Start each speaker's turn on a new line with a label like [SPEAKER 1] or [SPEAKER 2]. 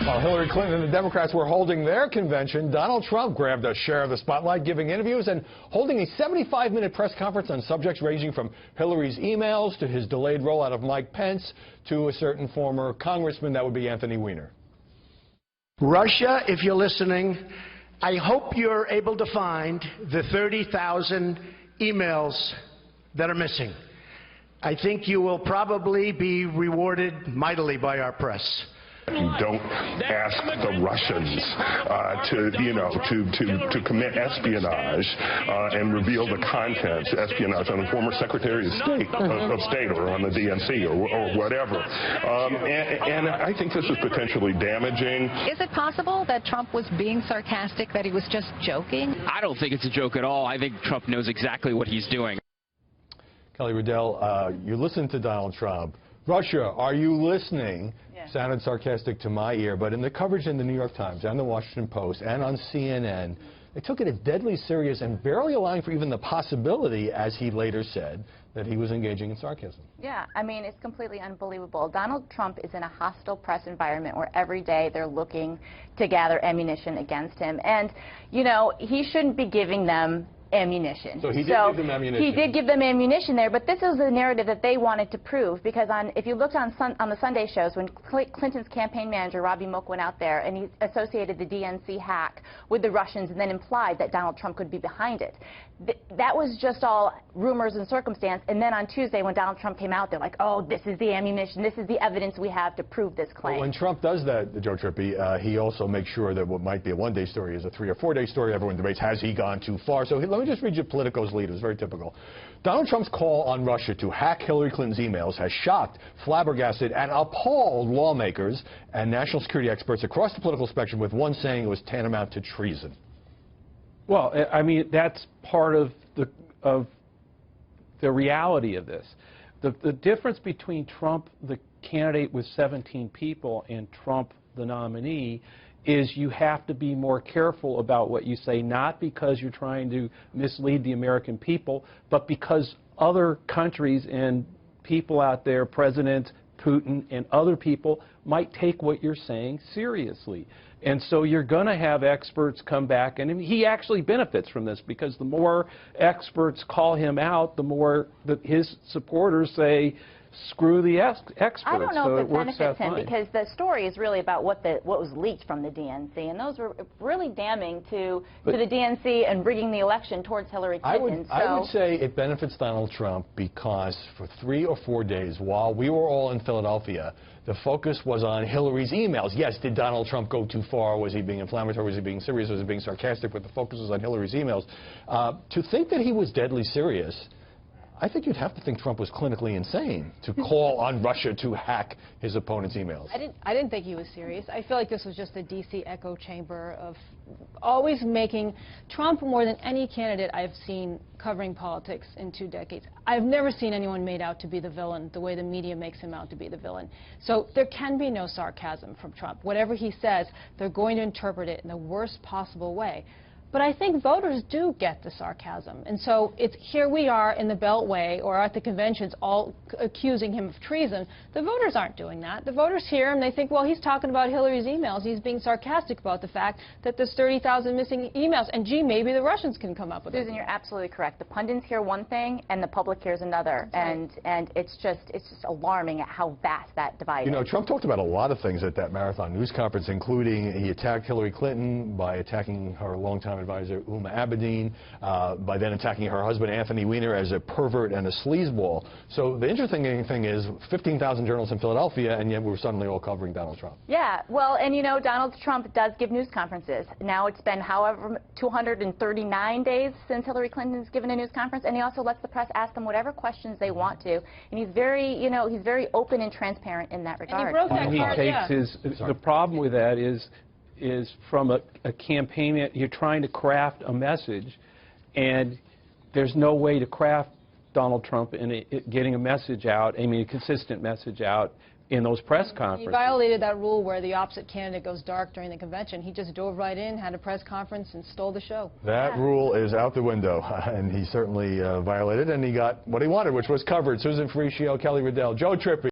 [SPEAKER 1] While Hillary Clinton and the Democrats were holding their convention, Donald Trump grabbed a share of the spotlight, giving interviews and holding a 75-minute press conference on subjects ranging from Hillary's emails to his delayed rollout of Mike Pence to a certain former congressman, that would be Anthony Weiner.
[SPEAKER 2] Russia, if you're listening, I hope you're able to find the 30,000 emails that are missing. I think you will probably be rewarded mightily by our press.
[SPEAKER 3] You don't ask the Russians to commit espionage and reveal the contents, espionage on the former Secretary of State or on the DNC or whatever. And I think this is potentially damaging.
[SPEAKER 4] Is it possible that Trump was being sarcastic, that he was just joking?
[SPEAKER 5] I don't think it's a joke at all. I think Trump knows exactly what he's doing.
[SPEAKER 1] Kelly Riddell, you listen to Donald Trump. Russia, are you listening? Yeah. Sounded sarcastic to my ear, but in the coverage in the New York Times and the Washington Post and on CNN, they took it as deadly serious and barely allowing for even the possibility, as he later said, that he was engaging in sarcasm.
[SPEAKER 6] Yeah, I mean, it's completely unbelievable. Donald Trump is in a hostile press environment where every day they're looking to gather ammunition against him. And, you know, he shouldn't be giving them ammunition.
[SPEAKER 1] So he did give them ammunition.
[SPEAKER 6] He did give them ammunition there, but this is the narrative that they wanted to prove, because if you looked on the Sunday shows, when Clinton's campaign manager, Robbie Mook, went out there and he associated the DNC hack with the Russians and then implied that Donald Trump could be behind it. That was just all rumors and circumstance, and then on Tuesday when Donald Trump came out, they're like, oh, this is the ammunition, this is the evidence we have to prove this claim.
[SPEAKER 1] Well, when Trump does that, Joe Trippi, he also makes sure that what might be a one-day story is a 3- or 4-day story. Everyone debates, has he gone too far? So let me just read you Politico's lead. It was very typical. Donald Trump's call on Russia to hack Hillary Clinton's emails has shocked, flabbergasted, and appalled lawmakers and national security experts across the political spectrum, with one saying it was tantamount to treason.
[SPEAKER 7] Well, I mean, that's part of the reality of this. The difference between Trump, the candidate with 17 people, and Trump, the nominee, is you have to be more careful about what you say, not because you're trying to mislead the American people, but because other countries and people out there, President Putin and other people, might take what you're saying seriously. And so you're going to have experts come back, and he actually benefits from this, because the more experts call him out, the more his supporters say, screw the experts.
[SPEAKER 6] I don't know if it benefits him, because the story is really about what was leaked from the DNC, and those were really damning to the DNC and rigging the election towards Hillary Clinton.
[SPEAKER 1] I would say it benefits Donald Trump because for 3 or 4 days, while we were all in Philadelphia, the focus was on Hillary's emails. Yes, did Donald Trump go too far? Was he being inflammatory? Was he being serious? Was he being sarcastic? But the focus was on Hillary's emails. To think that he was deadly serious, I think you'd have to think Trump was clinically insane to call on Russia to hack his opponent's emails.
[SPEAKER 8] I didn't think he was serious. I feel like this was just a D.C. echo chamber of always making Trump, more than any candidate I've seen covering politics in 2 decades. I've never seen anyone made out to be the villain the way the media makes him out to be the villain. So there can be no sarcasm from Trump. Whatever he says, they're going to interpret it in the worst possible way. But I think voters do get the sarcasm. And so here we are in the Beltway or at the conventions all accusing him of treason. The voters aren't doing that. The voters hear him, they think, well, he's talking about Hillary's emails. He's being sarcastic about the fact that there's 30,000 missing emails. And, gee, maybe the Russians can come up with it.
[SPEAKER 6] Susan, you're absolutely correct. The pundits hear one thing and the public hears another. And it's just alarming at how vast that divide is.
[SPEAKER 1] You know, Trump talked about a lot of things at that marathon news conference, including he attacked Hillary Clinton by attacking her longtime advisor, Uma Abedin, by then attacking her husband, Anthony Weiner, as a pervert and a sleazeball. So the interesting thing is 15,000 journalists in Philadelphia, and yet we're suddenly all covering Donald Trump.
[SPEAKER 6] Yeah, well, and you know, Donald Trump does give news conferences. Now it's been, however, 239 days since Hillary Clinton's given a news conference, and he also lets the press ask them whatever questions they want to. And he's very, you know, he's very open and transparent in that regard.
[SPEAKER 8] And he broke that card,
[SPEAKER 7] takes his, the problem with that is from a campaign, you're trying to craft a message, and there's no way to craft Donald Trump in getting a message out, I mean a consistent message out in those press conferences.
[SPEAKER 8] He violated that rule where the opposite candidate goes dark during the convention. He just dove right in, had a press conference, and stole the show.
[SPEAKER 1] That rule is out the window, and he certainly violated, and he got what he wanted, which was covered. Susan Faricio, Kelly Riddell, Joe Trippi.